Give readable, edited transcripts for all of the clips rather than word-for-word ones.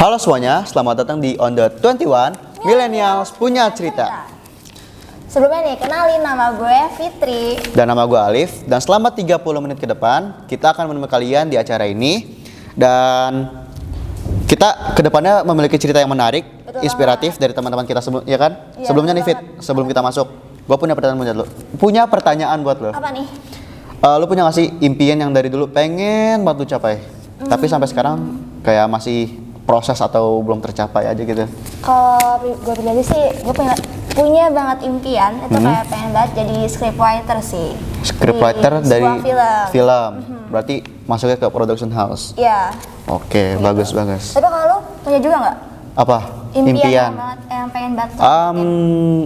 Halo semuanya, selamat datang di On The 21 Millennials Punya Cerita. Sebelumnya nih, kenalin nama gue Fitri. Dan nama gue Alif. Dan selama 30 menit ke depan, kita akan menemui kalian di acara ini. Dan kita kedepannya memiliki cerita yang menarik, Betul inspiratif dari teman-teman kita ya kan? Iya, Sebelumnya nih betul Fit, sebelum kita masuk, gue punya pertanyaan buat lo. Apa nih? Lo punya gak sih impian yang dari dulu pengen banget lo capai, tapi sampai sekarang kayak masih proses atau belum tercapai aja gitu? Kalau gue pribadi sih, gue punya banget impian. Itu kayak pengen banget jadi scriptwriter sih. Scriptwriter Di dari sebuah film. Berarti masuknya ke production house. Iya. Oke, bagus. Tapi kalau lu punya juga nggak? Apa? Impian yang pengen banget.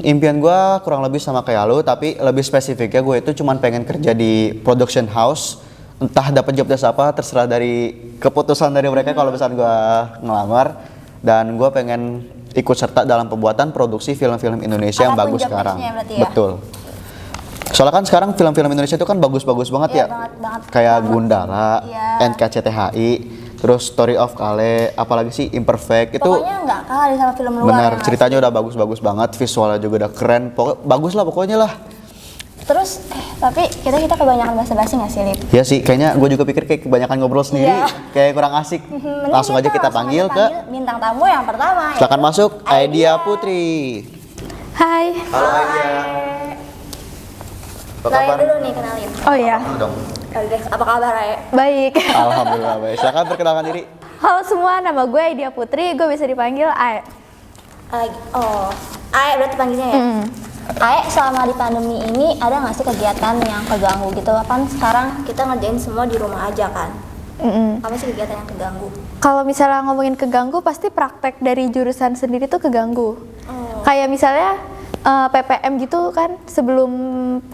Impian gue kurang lebih sama kayak lu, tapi lebih spesifiknya gue itu cuman pengen kerja di production house. Entah dapat job desk apa, terserah dari keputusan dari mereka kalau misalnya gue ngelamar. Dan gue pengen ikut serta dalam pembuatan produksi film-film Indonesia yang bagus sekarang. Ya? Betul. Soalnya kan sekarang film-film Indonesia itu kan bagus-bagus banget ya. Banget. Kayak Gundala, Iya. NKCTHI, terus Story of Kale, apalagi sih Imperfect itu. Pokoknya nggak kalah sama film luar. Bener, yang ceritanya udah bagus-bagus banget, visualnya juga udah keren, bagus lah pokoknya lah. Terus, tapi kita kebanyakan basa-basi nggak sih, Lip? Ya sih, kayaknya gue juga pikir kayak kebanyakan ngobrol sendiri, Iya. kayak kurang asik. Langsung aja kita panggil ke bintang tamu yang pertama. silakan yaitu masuk, Aidia Putri. Hai. Halo Aidia. Apa Kenalin kabar? dulu nih, kenalin. Oh iya, Halo dong. Udah, apa kabar, Ay? baik. Alhamdulillah baik. Silakan perkenalkan diri. Halo semua, nama gue Aidia Putri, gue bisa dipanggil Ae. Ay berarti panggilnya ya? Ay, selama di pandemi ini ada nggak sih kegiatan yang keganggu gitu? Kan sekarang kita ngerjain semua di rumah aja kan? Apa sih kegiatan yang keganggu? Kalau misalnya ngomongin keganggu, pasti praktek dari jurusan sendiri tuh keganggu. Kayak misalnya PPM gitu kan, sebelum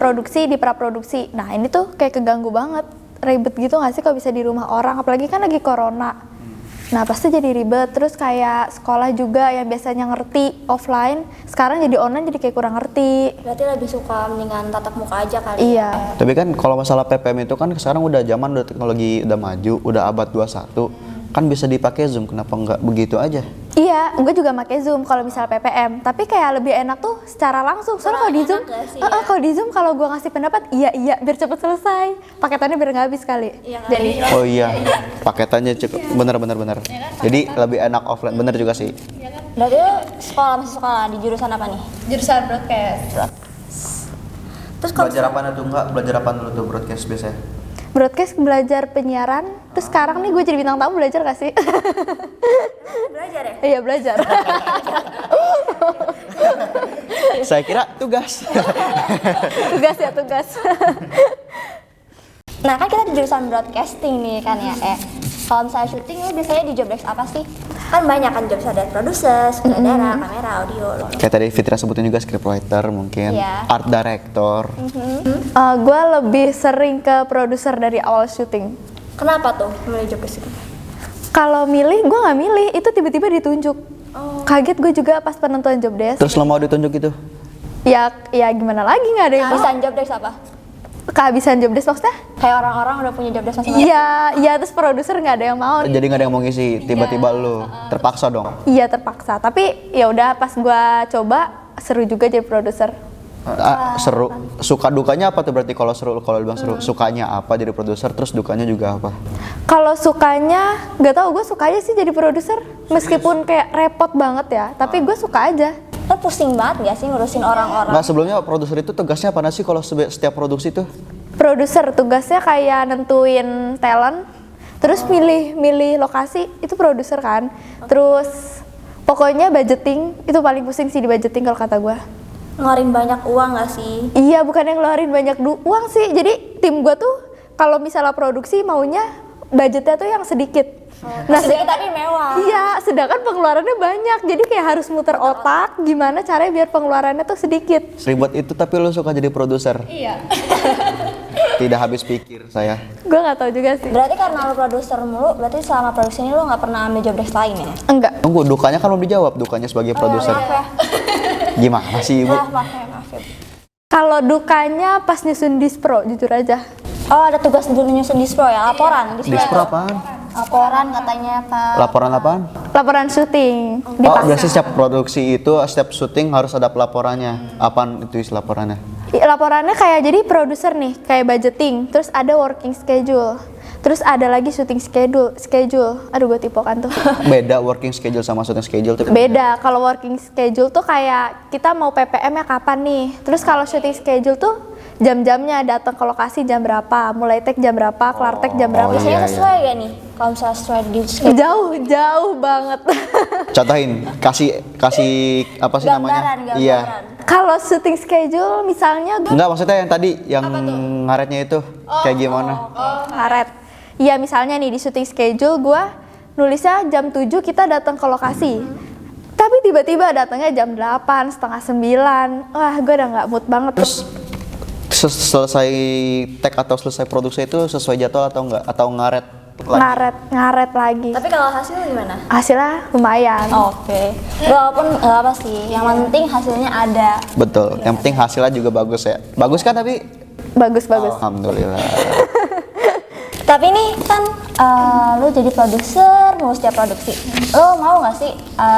produksi di praproduksi. Nah ini tuh kayak keganggu banget, ribet gitu nggak sih kalau bisa di rumah orang, apalagi kan lagi corona. Nah pasti jadi ribet, terus kayak sekolah juga yang biasanya ngerti offline, sekarang jadi online jadi kayak kurang ngerti. Berarti lebih suka mendingan tatap muka aja kali Iya. ya? Tapi kan kalau masalah PPM itu kan sekarang udah zaman, udah teknologi udah maju, udah abad 21. Kan bisa dipakai Zoom, kenapa nggak begitu aja? Iya, gue juga pakai Zoom kalau misal PPM, tapi kayak lebih enak tuh secara langsung. Soalnya kalau di Zoom, kalau di Zoom kalau gue ngasih pendapat, iya biar cepet selesai. Paketannya biar nggak habis kali. Iya kan? Jadi, Oh iya, paketannya cukup bener. Jadi lebih enak offline, bener juga sih. Berarti lu masih sekolah di jurusan apa nih? jurusan broadcast. Terus kalau Belajar apa tuh enggak? Belajar apa dulu tuh broadcast biasanya? Broadcast belajar penyiaran, terus sekarang nih gue jadi bintang tamu, belajar gak sih? belajar ya? Iya belajar. Saya kira tugas. tugas. Nah kan kita di jurusan broadcasting nih kan ya, kalau misalnya syuting lu biasanya di job desk apa sih? Kan banyak kan job desk, ada produser, sutradara, kamera, audio, loh. Kayak tadi Fitra sebutin juga scriptwriter mungkin, Iya. art director. Gue lebih sering ke produser dari awal syuting. Kenapa tuh memilih job desk itu? Kalau milih, gue nggak milih, itu tiba-tiba ditunjuk. Kaget gue juga pas penentuan job desk. Terus lo mau ditunjuk gitu? Ya gimana lagi, nggak ada yang mau. Kehabisan job desk apa? Kehabisan job desk maksudnya? Kayak orang-orang udah punya job desk masing-masing. Iya, terus produser nggak ada yang mau. Jadi nggak ada yang mau ngisi, tiba-tiba lo terpaksa dong. Iya terpaksa, tapi ya udah pas gue coba seru juga jadi produser. Seru. Suka dukanya apa tuh berarti kalau seru? Kalau bilang seru, sukanya apa jadi produser? Terus dukanya juga apa? Kalau sukanya, nggak tahu, gue suka aja sih jadi produser, meskipun kayak repot banget ya, tapi gue suka aja. Lo pusing banget gak sih ngurusin orang-orang? Nggak, sebelumnya produser itu tugasnya apa sih kalau setiap produksi tuh? Produser tugasnya kayak nentuin talent, terus milih lokasi, itu produser kan. Terus pokoknya budgeting, itu paling pusing sih di budgeting kalau kata gue. Ngeluarin banyak uang gak sih? Iya, bukan yang ngeluarin banyak uang sih. Jadi tim gue tuh kalau misalnya produksi maunya budgetnya tuh yang sedikit. Sedikit tapi mewah. Iya, sedangkan pengeluarannya banyak. Jadi kayak harus muter otak gimana caranya biar pengeluarannya tuh sedikit. Seribet itu tapi lo suka jadi produser? Iya. Tidak habis pikir saya. Gue nggak tahu juga sih. Berarti karena lo produser mulu, berarti selama produksi ini lo gak pernah ambil job desk lain ya? Enggak. Tunggu, dukanya kan belum dijawab, dukanya sebagai produser. Maaf ya. Gimana sih ibu? Maaf ya. Kalau dukanya pas nyusun dispro, jujur aja. Oh, ada tugas dulu nyusun dispro ya, laporan. Dispro apaan? Laporan katanya Pak. Laporan apaan? Laporan syuting. Oh, Dipaksa. biasanya setiap produksi itu, setiap syuting harus ada pelaporannya. Apaan itu isi laporannya? Laporannya kayak jadi produser nih, kayak budgeting, terus ada working schedule, terus ada lagi syuting schedule. Aduh, gue tipokan tuh. Beda working schedule sama syuting schedule tuh. Beda. Kalau working schedule tuh kayak kita mau PPM-nya kapan nih. Terus kalau syuting schedule tuh jam-jamnya, datang ke lokasi jam berapa, mulai take jam berapa, kelar take jam berapa. iya, Biasanya iya. sesuai gak nih? Kalau misalnya sesuai di Jauh banget. Contohin, kasih apa sih namanya? gambaran. Iya. Kalau syuting schedule misalnya Enggak, maksudnya yang tadi yang ngaretnya itu kayak gimana? Karet. Iya, misalnya nih di syuting schedule gua nulisnya jam 7 kita datang ke lokasi. Tapi tiba-tiba datangnya jam 8, setengah 9. Wah, gue udah nggak mood banget. Terus selesai tag atau selesai produksi itu sesuai jadwal atau enggak? Atau ngaret lagi? ngaret lagi. Tapi kalau hasilnya gimana? Hasilnya lumayan. Oke. Walaupun nggak apa sih, yang penting hasilnya ada. Betul, yang penting hasilnya juga bagus ya. Bagus kan tapi? Bagus. Alhamdulillah. Tapi nih kan lu jadi produser, mau setiap produksi. Lu mau nggak sih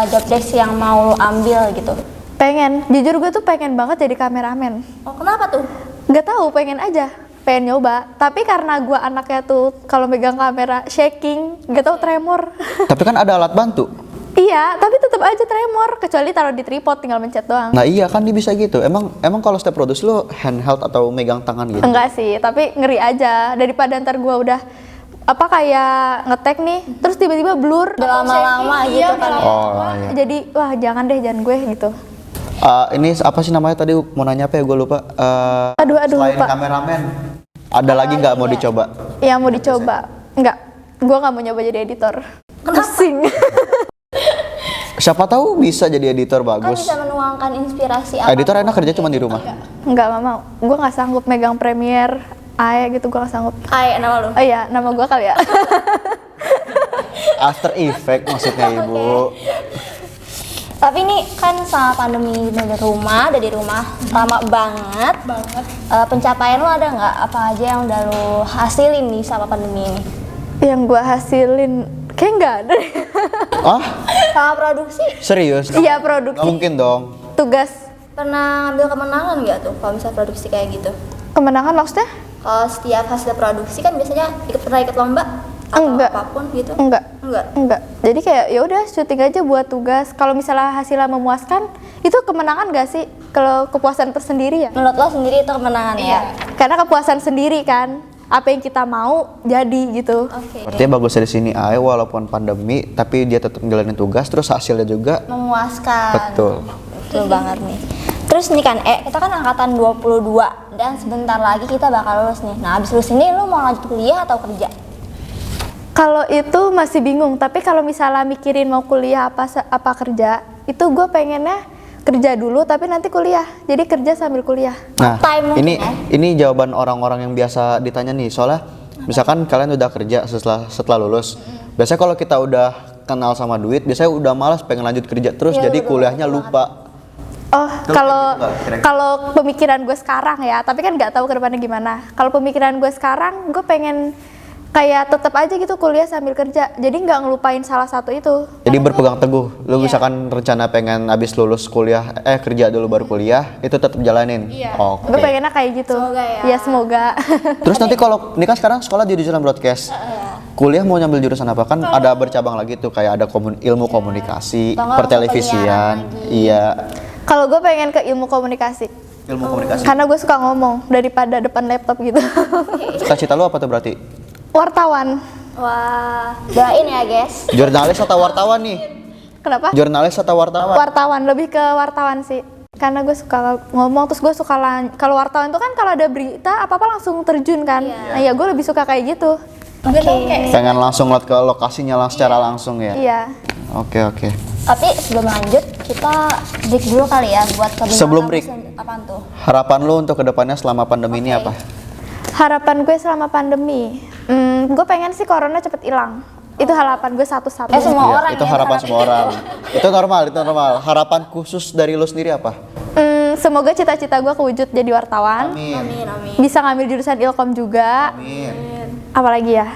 job desk yang mau lu ambil gitu? Pengen, jujur gue tuh pengen banget jadi kameramen. Oh, kenapa tuh? Gak tahu, pengen aja, pengen nyoba. Tapi karena gue anaknya tuh kalau megang kamera shaking, gak tahu tremor. Tapi kan ada alat bantu. Iya, tapi tetap aja tremor. Kecuali taruh di tripod, tinggal mencet doang. Nah iya kan dia bisa gitu. Emang kalau step produce lu handheld atau megang tangan gitu? Enggak sih, tapi ngeri aja. Daripada ntar gue udah apa kayak ngetek nih, terus tiba-tiba blur. Udah lama-lama gitu kan. Oh iya. Jadi wah jangan deh, jangan gue gitu. Ini apa sih namanya tadi mau nanya apa ya gue lupa. Aduh, Selain lupa. kameramen, ada lagi nggak mau dicoba? Yang mau dicoba? Enggak, gue nggak mau nyoba jadi editor. Pusing. Siapa tahu bisa jadi editor Kan bagus. bisa menuangkan inspirasi apa. Editor enak kerja cuma di rumah. Enggak mau. Gue nggak sanggup megang Premiere, AE gitu, gue nggak sanggup. Ay, nama lu. Oh iya, nama gue kali ya. After Effect maksudnya ibu. Tapi ini kan sama pandemi dari rumah lama banget. Pencapaian lu ada nggak? Apa aja yang udah lu hasilin nih sama pandemi ini? Yang gue hasilin kayak nggak ada. Ah Sama produksi, serius? Iya, Nggak produksi, mungkin dong. tugas, pernah ngambil kemenangan nggak tuh kalau misalnya produksi kayak gitu? kemenangan maksudnya? Kalau setiap hasil produksi kan biasanya pernah ikut lomba atau Enggak. apapun gitu? Enggak. Jadi kayak ya udah syuting aja buat tugas. Kalau misalnya hasilnya memuaskan, itu kemenangan gak sih? Kalau kepuasan tersendiri ya? Menurut lo sendiri itu kemenangan ya? Karena kepuasan sendiri kan. Apa yang kita mau jadi gitu. Oke. Berarti bagus dari sini AE walaupun pandemi tapi dia tetap ngejalanin tugas terus hasilnya juga Memuaskan. betul. Betul banget nih. Terus nih kan, kita kan angkatan 22 dan sebentar lagi kita bakal lulus nih. Nah, abis lulus ini lu mau lanjut kuliah atau kerja? Kalau itu masih bingung, tapi kalau misalnya mikirin mau kuliah apa kerja, itu gue pengennya kerja dulu tapi nanti kuliah. Jadi kerja sambil kuliah. Nah, Time mungkin ini jawaban orang-orang yang biasa ditanya nih. Soalnya misalkan kalian udah kerja setelah lulus. Biasanya kalau kita udah kenal sama duit, biasanya udah malas pengen lanjut kerja terus Iya, jadi betul, kuliahnya betul lupa. Oh, kalau pemikiran gue sekarang ya, tapi kan nggak tahu ke depannya gimana. Kalau pemikiran gue sekarang, gue pengen kayak tetap aja gitu kuliah sambil kerja. Jadi nggak ngelupain salah satu itu. Jadi berpegang teguh. Lu misalkan rencana pengen abis lulus kuliah, kerja dulu baru kuliah, itu tetap jalanin. Oke. Gue pengennya kayak gitu. Semoga ya. Ya semoga. Terus nanti kalau ini kan sekarang sekolah di jurusan broadcast. Kuliah mau nyambil jurusan apa kan? Ada bercabang lagi tuh kayak ada ilmu komunikasi, Atau nggak pertelevisian. Iya. Kalau gue pengen ke ilmu komunikasi. Ilmu komunikasi. Karena gue suka ngomong daripada depan laptop gitu. Cita-cita lu apa tuh berarti? Wartawan. Wah, doain ya guys. Jurnalis atau wartawan nih? Kenapa? Jurnalis atau wartawan? Wartawan, lebih ke wartawan sih. Karena gue suka ngomong, terus gue suka kalau wartawan itu kan kalau ada berita apa-apa langsung terjun kan. Nah ya gue lebih suka kayak gitu. Oke. Pengen langsung lihat ke lokasinya secara langsung ya? Iya. Oke. Tapi sebelum lanjut, kita break dulu kali ya buat kebimbingan. Sebelum break. Apaan tuh? Harapan lu untuk kedepannya selama pandemi ini apa? Harapan gue selama pandemi, gue pengen sih corona cepet hilang. Itu harapan gue satu-satunya. Semua Iya, orang itu ya, harapan semua orang. Itu normal. Harapan khusus dari lu sendiri apa? Semoga cita-cita gue kewujud jadi wartawan. Amin. Bisa ngambil jurusan Ilkom juga. Amin. Apalagi ya?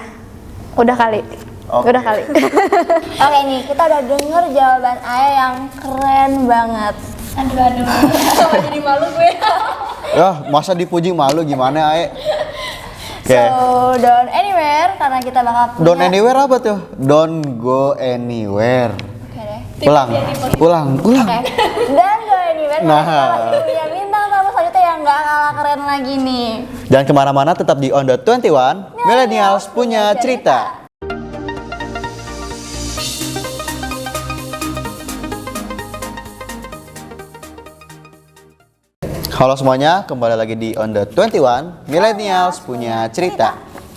Udah kali. Oke. Udah kali. Oke nih, kita udah denger jawaban Aya yang keren banget. Aduh. Jadi malu gue. Ya, masa dipuji malu gimana, Ae? Oke. So, don't anywhere karena kita bakal punya. Don't anywhere apa tuh? Don't go anywhere. Oke deh. Ulang. Oke. Dan don't anywhere Nah. kita masih punya bintang tamu selanjutnya yang gak kalah keren lagi nih. Dan kemana-mana tetap di On The 21, Millennials punya cerita. Halo semuanya, kembali lagi di On The 21, Millennials punya cerita.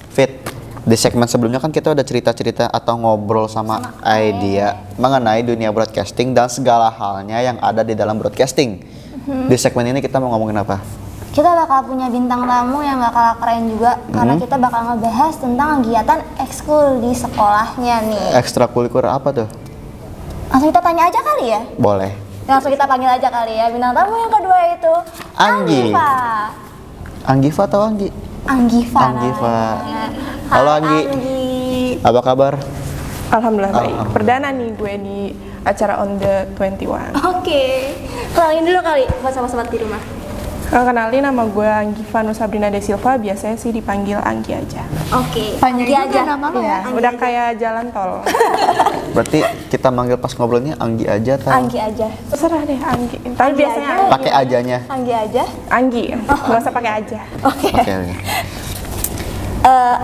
Fit, di segmen sebelumnya kan kita udah cerita-cerita atau ngobrol sama idea mengenai dunia broadcasting dan segala halnya yang ada di dalam broadcasting. Di segmen ini kita mau ngomongin apa? Kita bakal punya bintang tamu yang gak kalah keren juga karena kita bakal ngebahas tentang kegiatan ekskul di sekolahnya nih. Ekstrakurikuler apa tuh? Langsung kita tanya aja kali ya? Boleh. Langsung kita panggil aja kali ya. Bintang tamu yang kedua itu Anggi. Anggifa atau Anggi? Anggifa. Anggifa. namanya. Halo, Hai, Anggi. Apa Apa kabar? Alhamdulillah baik. Alhamdulillah. Perdana nih gue di acara On The 21. Oke. Kenalin dulu kali buat sobat-sobat di rumah. Kenalin, nama gue Anggifa Nusabrina De Silva, biasanya sih dipanggil Anggi aja. Oke. Panjang Anggi juga aja. nama lo Iya, Anggi udah aja. kayak jalan tol. Berarti kita manggil pas ngobrolnya Anggi aja atau Anggi aja. Terserah deh Anggi. Tapi Anggi biasanya aja. Anggi. pakai ajanya? Anggi aja. Anggi, nggak usah pakai aja. Oke. Oke.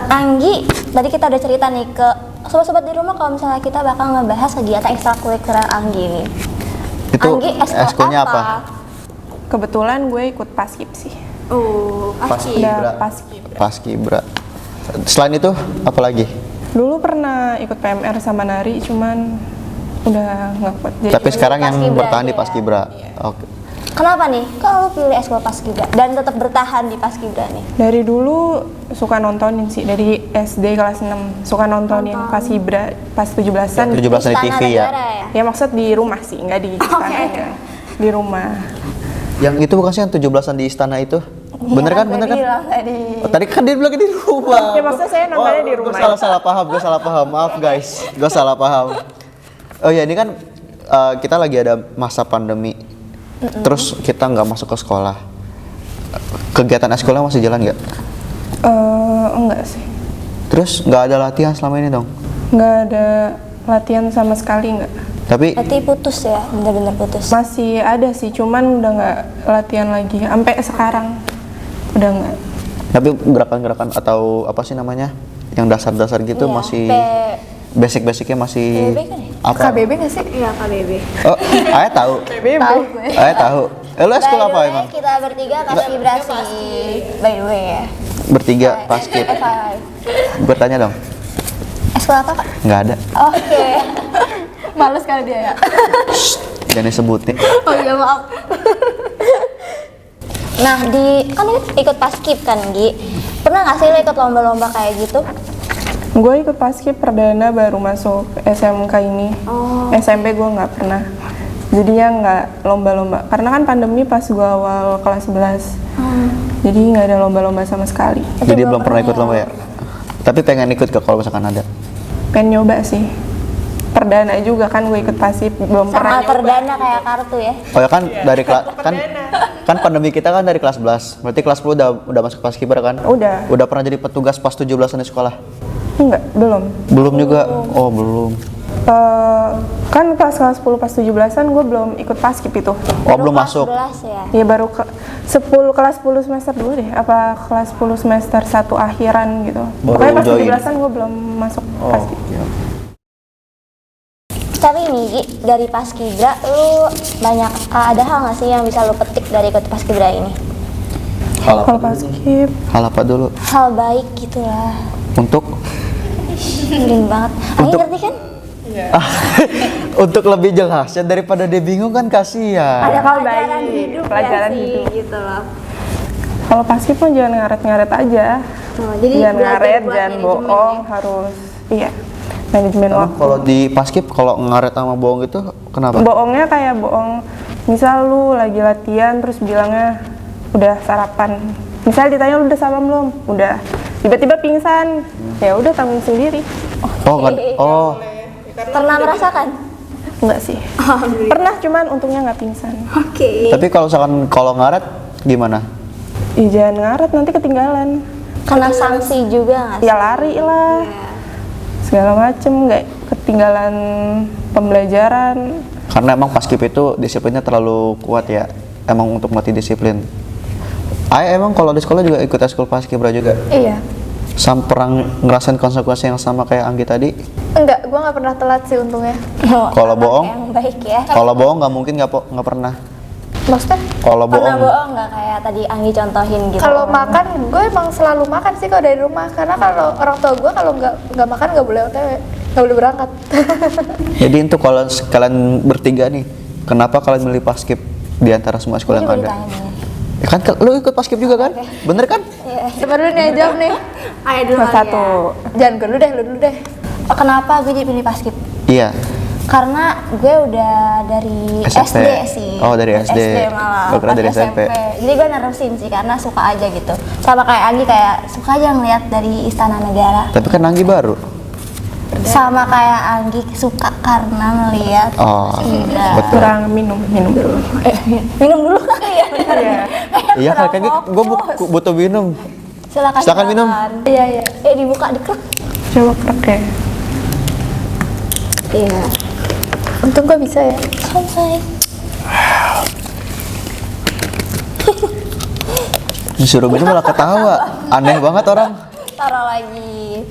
Anggi, tadi kita udah cerita nih ke sobat-sobat di rumah kalau misalnya kita bakal ngebahas kegiatan ekstrakurikuler Anggi nih. Itu Anggi ekskulnya apa? Kebetulan gue ikut paskib sih. Pasti. Udah paskib. Paskibra. Selain itu apa lagi? Dulu pernah ikut PMR sama nari, cuman udah nggak kuat. Jadi Tapi sekarang yang Paskibra bertahan di aja ya? Paskibra. Oke. Kenapa nih? Kok lu pilih ekskul Paskibra dan tetap bertahan di Paskibra nih? dari dulu suka nontonin sih, dari SD kelas 6 suka nontonin Paskibra pas 17-an. 17-an di Istana TV ya. Negara ya? Ya maksud di rumah sih, nggak di istananya. Di rumah. Yang itu bukan sih yang 17-an di istana itu? Bener kan? Bener kan? Tadi. Oh, tadi kan dia bilang di rumah. Ya, maksudnya saya nontonnya di rumah. Gue salah paham. Maaf guys, gue salah paham. Oh ya, ini kan kita lagi ada masa pandemi. Terus kita nggak masuk ke sekolah. Kegiatan sekolah masih jalan nggak? Enggak sih. Terus nggak ada latihan selama ini dong? Nggak ada latihan sama sekali, nggak. Tapi Berarti putus ya, bener-bener putus. Masih ada sih, cuman udah nggak latihan lagi. Sampai sekarang udah nggak. tapi gerakan-gerakan atau apa sih namanya? Yang dasar-dasar gitu Iya, masih P- basic-basicnya masih PBB kan ya? apa? KBB nggak sih? Iya, KBB. Oh, Ayah tahu. Tahu gue. Ayah tahu. Lu sekolah apa By the way, emang? kita bertiga Paskibra sih. By the way ya. Bertiga paskib. FYI. Bertanya dong. Ekskul apa kak? Nggak ada. Oke. Males kali dia ya. Jangan disebutin. Oh iya maaf. Nah kan lu ikut paskib kan Gi? Pernah nggak sih lo ikut lomba-lomba kayak gitu? Gue ikut paskib perdana baru masuk SMK ini. SMP gue nggak pernah. Jadinya nggak lomba-lomba. Karena kan pandemi pas gue awal kelas 11. Jadi nggak ada lomba-lomba sama sekali. Jadi belum pernah ikut lomba ya? Tapi pengen ikut ke kalau misalkan ada. Pengen nyoba sih. Perdana juga kan gue ikut paskib, belum Sama pernah nyoba. perdana kayak kartu ya? Oh ya kan dari kelas kan pandemi kita kan dari kelas 11. Berarti kelas 10 udah masuk paskibra kan? Udah. Udah pernah jadi petugas pas 17-an di sekolah? Enggak, belum. Belum juga. Oh, belum. Kan pas kelas 10 pas 17-an gue belum ikut paskib itu. Oh, belum masuk. 11 ya? Ya baru ke 10 kelas 10 semester dulu deh, apa kelas 10 semester 1 akhiran gitu. Baru Pokoknya pas join. 17-an gue belum masuk Oh. paskib. Iya. Tapi nih Gi, dari Paskibra lu banyak ada hal nggak sih yang bisa lu petik dari ikut Paskibra ini? Hal Kalau apa? paskib, Hal apa dulu? Hal baik gitu lah. Untuk Miring banget. Anggi ngerti kan? untuk lebih jelasnya daripada dia bingung kan kasihan. Ada hal pelajaran baik, hidup pelajaran ya sih, hidup. gitu loh. Kalau paskib pun jangan ngaret-ngaret aja. Jadi Jangan belajar ngaret, buat jangan manajemen bohong, ya. harus iya. Manajemen Emang waktu. kalau di paskib kalau ngaret sama bohong itu kenapa? Bohongnya kayak bohong, misal lu lagi latihan terus bilangnya udah sarapan. Misal ditanya lu udah sarapan belum? Udah. Tiba-tiba pingsan. Ya udah tanggung sendiri. Oh, kan. Oh. Pernah merasakan? Enggak sih. Pernah, cuman untungnya nggak pingsan. Oke. Tapi kalau misalkan kalau ngaret gimana? Ih, jangan ngaret, nanti ketinggalan. Kena sanksi juga nggak sih? Ya lari lah. Segala macem, nggak ketinggalan pembelajaran. Karena emang paskib itu disiplinnya terlalu kuat ya. Emang untuk melatih disiplin. Emang kalau di sekolah juga ikut eskul paskibra juga. Iya. Pernah ngerasain konsekuensi yang sama kayak Anggi tadi? Enggak, gua nggak pernah telat sih untungnya. Kalau Anak bohong? yang baik ya. Kalau bohong nggak mungkin nggak pernah. Maksudnya Kalau Pernah bohong, bohong nggak kayak tadi Anggi contohin gitu? kalau makan, gue emang selalu makan sih kalau dari rumah. Karena kalau orang tua gue kalau nggak makan nggak boleh OTW, nggak boleh berangkat. jadi untuk kalau kalian bertiga nih, kenapa kalian milih paskib di antara semua sekolah yang Juga ada? ditanya nih. Ya kan lu ikut paskib juga kan? Bener kan? Coba dulu nih jawab nih. Ayo dulu Kelas kali 1. ya. Jangan gue dulu deh, lu dulu deh. Kenapa gue jadi pilih paskib? Iya. Karena gue udah dari SMP. SD sih. Oh, dari SD. malah. Gue kira Pas dari SMP. Jadi gue nerusin sih karena suka aja gitu. Sama kayak Anggi, kayak suka aja ngeliat dari Istana Negara. Tapi kan Anggi baru. Sama kayak Anggi suka karena melihat. Oh, Iya. betul. Kurang minum dulu. Minum dulu kali ya. Iya kan gue butuh minum. Silakan minum. Iya, iya. Dibuka dikrek. Coba krek ya. Iya. Untung gue bisa ya. Selesai. Disuruh minum malah ketawa. Aneh banget orang. Taruh lagi.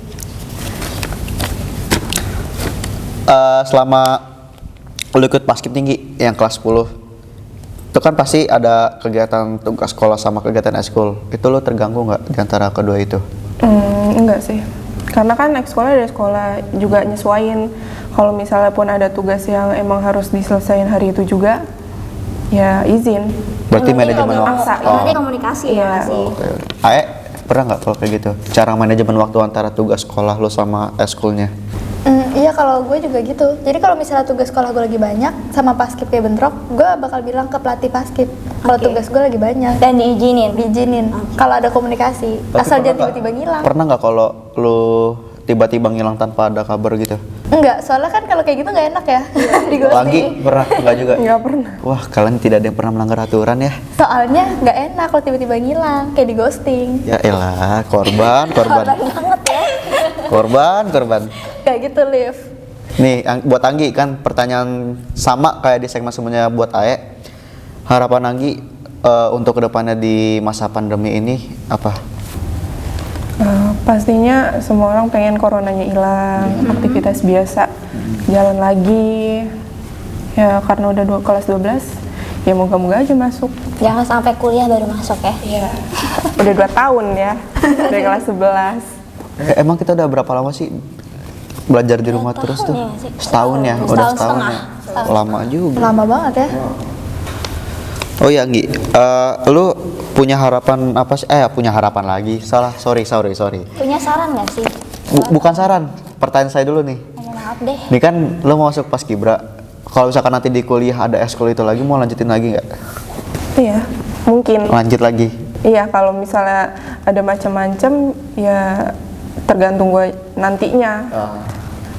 Selama lu ikut paskib tinggi yang kelas 10, itu kan pasti ada kegiatan tugas sekolah sama kegiatan ekskul. Itu lu terganggu nggak di antara kedua itu? Enggak sih. Karena kan sekolah dari sekolah juga nyesuain. Kalau misalnya pun ada tugas yang emang harus diselesaikan hari itu juga, ya izin. Berarti Yang penting manajemen kalau waktu. maksa. Yang penting komunikasi ya Iya. nggak sih. Ae, pernah nggak kalau kayak gitu? Cara manajemen waktu antara tugas sekolah lu sama ekskulnya? Iya, kalau gue juga gitu. Jadi kalau misalnya tugas sekolah gue lagi banyak sama paskib kayak bentrok, gue bakal bilang ke pelatih paskib kalau Oke. tugas gue lagi banyak. Dan diizinin. Diizinin kalau ada komunikasi. Tapi Asal pernah jangan nggak- tiba-tiba ngilang. Pernah nggak kalau lu tiba-tiba ngilang tanpa ada kabar gitu? Enggak, soalnya kan kalau kayak gitu nggak enak ya di Anggi ghosting. pernah nggak juga? Nggak pernah. Wah, kalian tidak ada yang pernah melanggar aturan ya? Soalnya nggak enak kalau tiba-tiba ngilang kayak di ghosting. Ya elah, korban. Banget ya. Korban. Kayak gitu, Liv. Nih, buat Anggi kan pertanyaan sama kayak di segmen sebelumnya buat Ae. Harapan Anggi untuk kedepannya di masa pandemi ini apa? Pastinya semua orang pengen coronanya hilang, aktivitas biasa jalan lagi. Ya karena udah kelas 12, ya moga-moga aja masuk. Jangan sampai kuliah baru masuk ya. Iya. Udah 2 tahun ya, dari kelas 11. Emang kita udah berapa lama sih belajar di rumah terus tuh? ya sih? Setahun ya, Setahun udah setahun setengah. ya. Lama juga. Lama banget ya. Oh iya Anggi, lu punya harapan apa sih? Punya harapan lagi. Salah, sorry. Punya saran nggak sih? Bukan saran, pertanyaan saya dulu nih. Maaf deh. Ini kan lu mau masuk paskibra. Kalau misalkan nanti di kuliah ada ekskul itu lagi, mau lanjutin lagi nggak? Iya, mungkin. Lanjut lagi. Iya, kalau misalnya ada macam-macam, ya tergantung gue nantinya.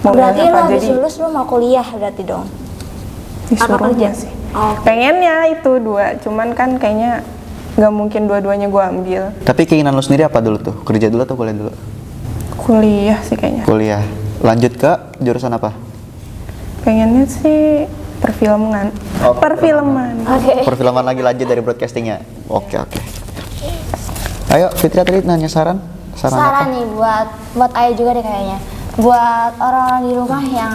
Mau Berarti milih lo apa. habis Jadi lulus lo mau kuliah berarti dong? disuruhnya sih. Oh. Pengennya itu 2, cuman kan kayaknya nggak mungkin dua-duanya gue ambil. Tapi keinginan lu sendiri apa dulu tuh? Kerja dulu atau kuliah dulu? Kuliah sih kayaknya. Kuliah. Lanjut ke jurusan apa? Pengennya sih perfilman. Oh, Perfilman. Oke. Perfilman lagi lanjut dari broadcastingnya. Oke. Ayo Fitria tadi nanya saran. Saran apa? Saran nih buat Ayah juga deh kayaknya. Buat orang di rumah yang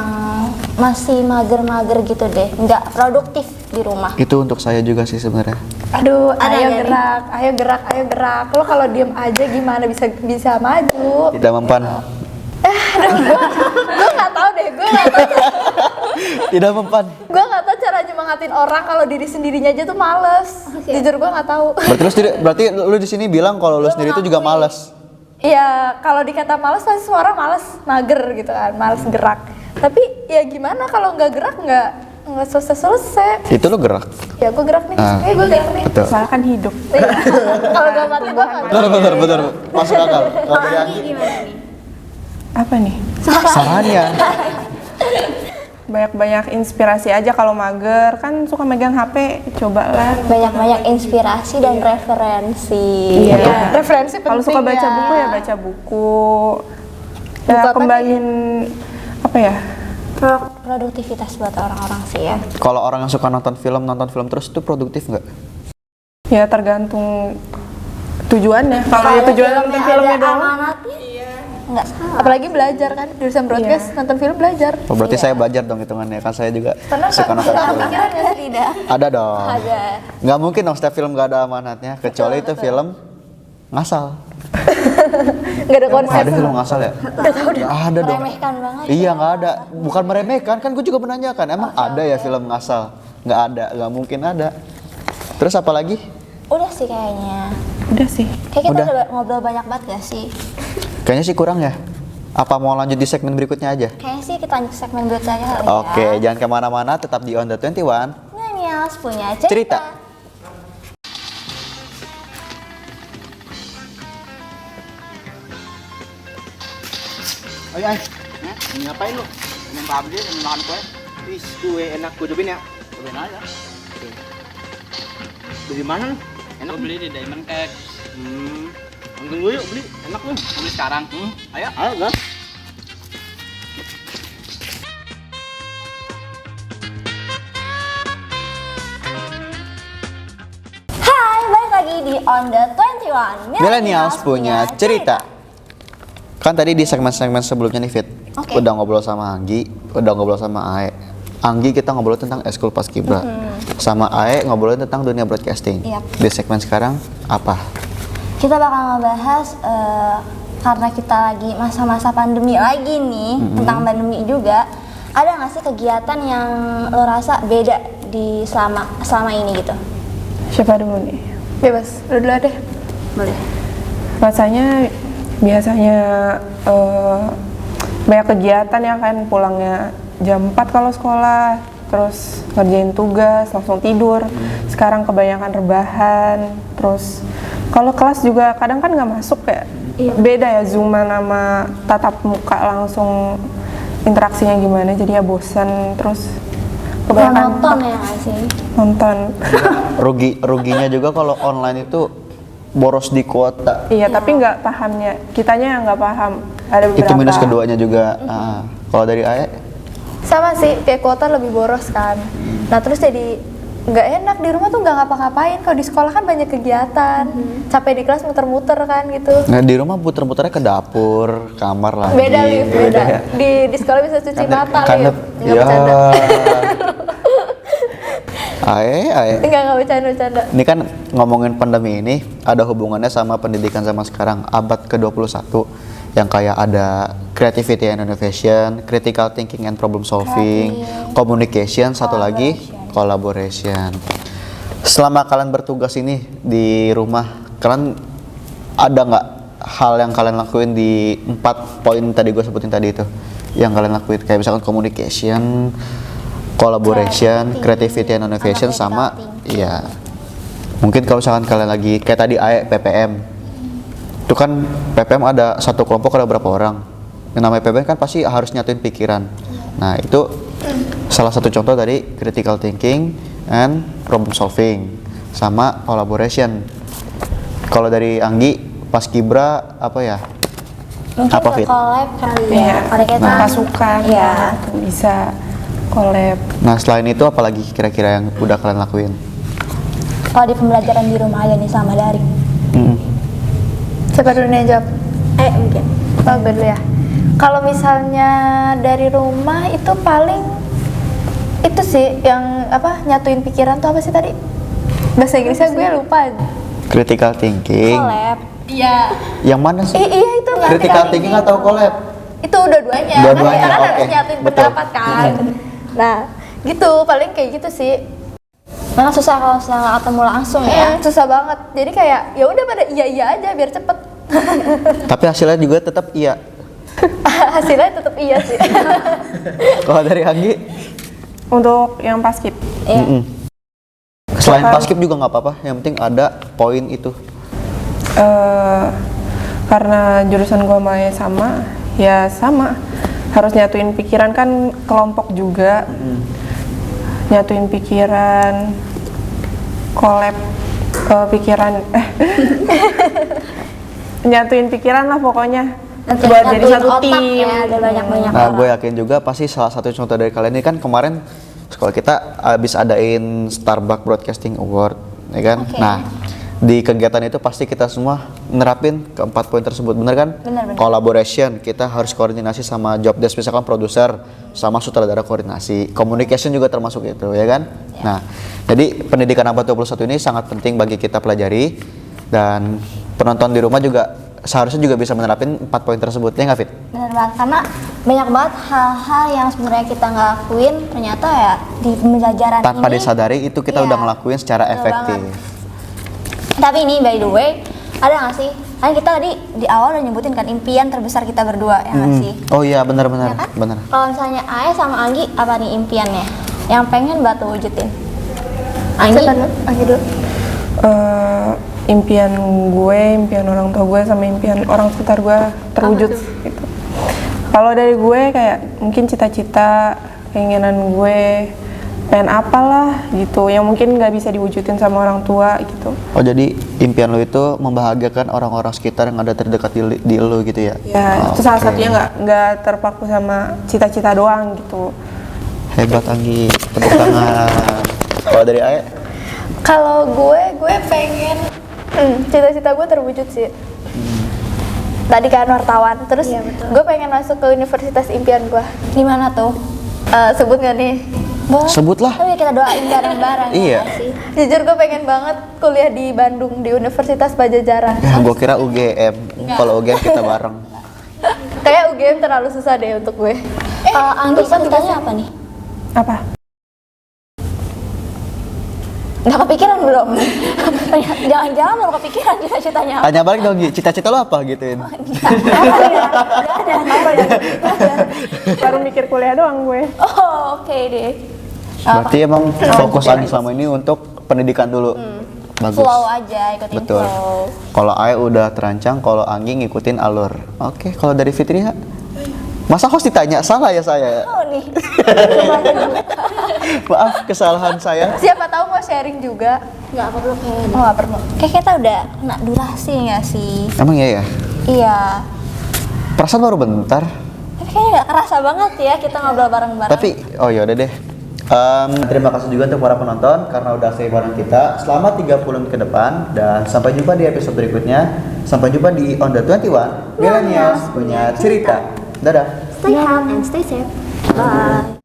masih mager-mager gitu deh, nggak produktif di rumah. Itu untuk saya juga sih sebenarnya. Aduh, Ada ayo nggak gerak, ayo gerak. Lo kalau diem aja gimana bisa maju? Tidak mempan. Gue nggak tahu deh, Tidak mempan. gue nggak tahu cara nyemangatin orang kalau diri sendirinya aja tuh males. Jujur gue nggak tahu. Berarti lu di sini bilang kalau lu sendiri itu juga malas. Iya, kalau dikata males pasti suara males, mager gitu kan, males gerak. Tapi ya gimana kalau nggak gerak nggak selesai. Itu lu gerak. Ya gue gerak nih, gue gerak nih. Betul. Soalnya kan hidup. Iya. Kalau gak mati gue nggak gerak. Benar. Masuk akal. Kalau dari Anggi, Gimana nih? Apa nih? Sarannya. Banyak-banyak inspirasi aja kalau mager, kan suka megang HP, cobalah. Banyak-banyak inspirasi dan referensi. Iya. Referensi penting. Kalau suka baca ya. buku ya baca buku. Buku Ya apa kembangin apa ya? Produktivitas buat orang-orang sih ya. Kalau orang yang suka nonton film terus itu produktif nggak? Ya tergantung tujuannya. Kalau ya tujuan nonton filmnya ada doang. amanatnya, nggak salah. Apalagi belajar kan, jurusan broadcast, nonton film belajar. Oh, berarti saya belajar dong hitungannya, kan saya juga suka nonton Tidak film. pikiran nggak sih, tidak? Ada dong. Ada. Nggak mungkin dong setiap film nggak ada amanatnya, kecuali itu film ngasal. Nggak ada konsep. Ada film ngasal ya? Nggak ada dong. Meremehkan banget. Iya nggak ada. Bukan meremehkan, kan gue juga menanyakan. Emang ada ya film ngasal? Nggak ada, nggak mungkin ada. Terus apa lagi? Udah sih kayaknya. Udah sih. Kayak kita Udah. udah ngobrol banyak banget gak sih? Kayaknya sih kurang ya. Apa mau lanjut di segmen berikutnya aja? Kayaknya sih kita lanjut segmen berikutnya aja kali Oke, ya. jangan kemana-mana, tetap di On The 21. Millennials punya Cerita. cerita. Ayo, ini ngapain lu? Main PUBG, main kue. Wis, kue enak, gue cobain ya. Cobain aja. Beli mana lu? Enak Gue beli di Diamond Cake. Langsung gue yuk beli, enak lu. Beli sekarang. Ayo, gas. Hai, balik lagi di On The 21. Millennials punya cerita. Kan tadi di segmen-segmen sebelumnya nih Fit, Oke. udah ngobrol sama Anggi, udah ngobrol sama Ae. Anggi kita ngobrol tentang eskul paskibra, sama Ae ngobrolin tentang dunia broadcasting. Yap. Di segmen sekarang apa? Kita bakal ngebahas karena kita lagi masa-masa pandemi lagi nih, tentang pandemi juga. Ada nggak sih kegiatan yang lo rasa beda di selama ini gitu? Siapa dulu nih? Bebas, lu dulu deh. Boleh. Rasanya biasanya banyak kegiatan ya kan, pulangnya jam 4 kalau sekolah, terus ngerjain tugas, langsung tidur. Sekarang kebanyakan rebahan, terus kalau kelas juga kadang kan nggak masuk ya. Beda ya Zooman sama tatap muka langsung, interaksinya gimana, jadi ya bosan. Terus kebanyakan Nonton ya nggak sih? nonton. Ruginya juga kalau online itu boros di kuota. Iya, tapi nggak pahamnya, kitanya yang nggak paham. Ada beberapa. Itu minus keduanya juga. Kalau dari Ae, Sama sih, kayak kuota lebih boros kan. Nah terus jadi nggak enak di rumah tuh nggak ngapa-ngapain. Kalau di sekolah kan banyak kegiatan, capek di kelas muter-muter kan gitu. nah di rumah puter-puternya ke dapur, kamar lagi. Beda Liv, beda. ya? Di sekolah bisa cuci mata Karena, Liv. Nggak bercanda. Ae. Nggak bercanda-bercanda. Ini kan ngomongin pandemi ini ada hubungannya sama pendidikan zaman sekarang, abad ke-21, yang kayak ada creativity and innovation, critical thinking and problem solving, communication, satu lagi collaboration. Selama kalian bertugas ini di rumah, kalian ada nggak hal yang kalian lakuin di 4 poin tadi gue sebutin tadi itu, yang kalian lakuin kayak misalkan communication, collaboration, creativity and innovation, sama ya mungkin kalau misalkan kalian lagi kayak tadi AE PPM, itu kan PPM ada satu kelompok ada berapa orang, yang namanya PPM kan pasti harus nyatuin pikiran. Nah itu salah satu contoh dari critical thinking and problem solving sama collaboration. Kalau dari Anggi pas Kibra apa ya? Mungkin Apa, Fit? collab kali ya. Iya, Kalau kita pasukan Iya. tuh bisa collab. Nah selain itu apalagi kira-kira yang udah kalian lakuin? Kalau di pembelajaran di rumah aja nih sama daring. Siapa dulu nih yang jawab? Mungkin. Oh, gue dulu ya. Kalau misalnya dari rumah itu paling itu sih yang apa nyatuin pikiran tuh apa sih tadi? Bahasa Inggrisnya gue lupa. Critical thinking. Collab. Iya. Yang mana sih? Iya itu nggak Critical thinking atau collab? itu dua-duanya. Dua-duanya, Kan kita kan oke. harus nyatuin Betul. pendapat kan. Nah, gitu paling kayak gitu sih. Memang susah kalau misalnya nggak ketemu langsung ya. Susah banget. Jadi kayak ya udah pada iya aja biar cepet. Tapi hasilnya juga tetap iya. Hasilnya tetap iya sih. Kalau dari Anggi? Untuk yang paskib, Iya. Selain paskib juga nggak apa-apa, yang penting ada poin itu. karena jurusan gua sama, ya sama. harus nyatuin pikiran kan kelompok juga. Nyatuin pikiran, collab pikiran nyatuin pikiran lah pokoknya buat jadi Nyatuin satu otak tim. ya, ada banyak-banyak Nah, orang. gue yakin juga pasti salah satu contoh dari kalian ini kan kemarin sekolah kita habis adain Starbucks Broadcasting Award, ya kan? Oke. Nah, di kegiatan itu pasti kita semua nerapin keempat poin tersebut, bener kan? Bener. Collaboration, kita harus koordinasi sama job desk, misalkan produser sama sutradara koordinasi. Communication juga termasuk itu, ya kan? Nah, jadi pendidikan abad 21 ini sangat penting bagi kita pelajari, dan penonton di rumah juga seharusnya juga bisa menerapin 4 poin tersebut, ya nggak Fit? Bener banget, karena banyak banget hal-hal yang sebenarnya kita nggak lakuin, ternyata ya di pembelajaran Tanpa ini disadari itu kita iya, udah ngelakuin secara betul efektif. banget. Tapi ini by the way, ada nggak sih? Kan kita tadi di awal udah nyebutin kan impian terbesar kita berdua, ya nggak sih? Oh iya, benar-benar, Ya kan? benar. Kalau misalnya Ae sama Anggi, apa nih impiannya? Yang pengen banget lo wujudin? Anggi? Anggi dulu. Impian gue, impian orang tua gue, sama impian orang sekitar gue terwujud gitu. Kalau dari gue kayak mungkin cita-cita, keinginan gue pengen apalah gitu yang mungkin nggak bisa diwujudin sama orang tua gitu. Oh, jadi impian lo itu membahagiakan orang-orang sekitar yang ada terdekat di lo gitu ya? Ya itu salah satunya nggak terpaku sama cita-cita doang gitu. Hebat Anggi, tepuk tangan. Kalau dari Ae? Kalau gue pengen cita-cita gue terwujud sih. Tadi kan wartawan, terus gue pengen masuk ke universitas impian gue. Di mana tuh? Sebut nggak nih? Boleh. Sebutlah. Tapi kita doain bareng-bareng Iya. ya nggak sih? Jujur gue pengen banget kuliah di Bandung di Universitas Pajajaran. Ya, gue kira UGM. Kalau UGM kita bareng. Kayak UGM terlalu susah deh untuk gue. Anggi cita-citanya apa nih? Apa? Nggak kepikiran belum? Jangan-jangan belum kepikiran cita-citanya apa? Tanya balik dong, Gi, cita-cita lo apa gituin? Baru mikir kuliah doang gue. Oh, oke deh. Berarti emang fokus Anggi selama ini untuk pendidikan dulu. Bagus. Flow aja, ikutin Betul. flow. Kalau Ae udah terancang, kalau Anggi ngikutin alur. Oke, kalau dari Fitri ya? Masa host ditanya? Salah ya saya? Oh nih. Maaf, kesalahan saya. Siapa tahu mau sharing juga. Nggak perlu kayaknya. Oh, nggak perlu. Kayak kita udah kena durasi nggak sih? Emang iya ya? Iya. Perasaan baru bentar. Tapi kayaknya nggak kerasa banget ya kita ngobrol bareng-bareng. Tapi, oh ya udah deh. Terima kasih juga untuk para penonton karena udah stay bareng kita selama 30 menit ke depan, dan sampai jumpa di episode berikutnya. Sampai jumpa di On The 21 Millennials punya cerita. Dadah. Stay healthy and stay safe. Bye.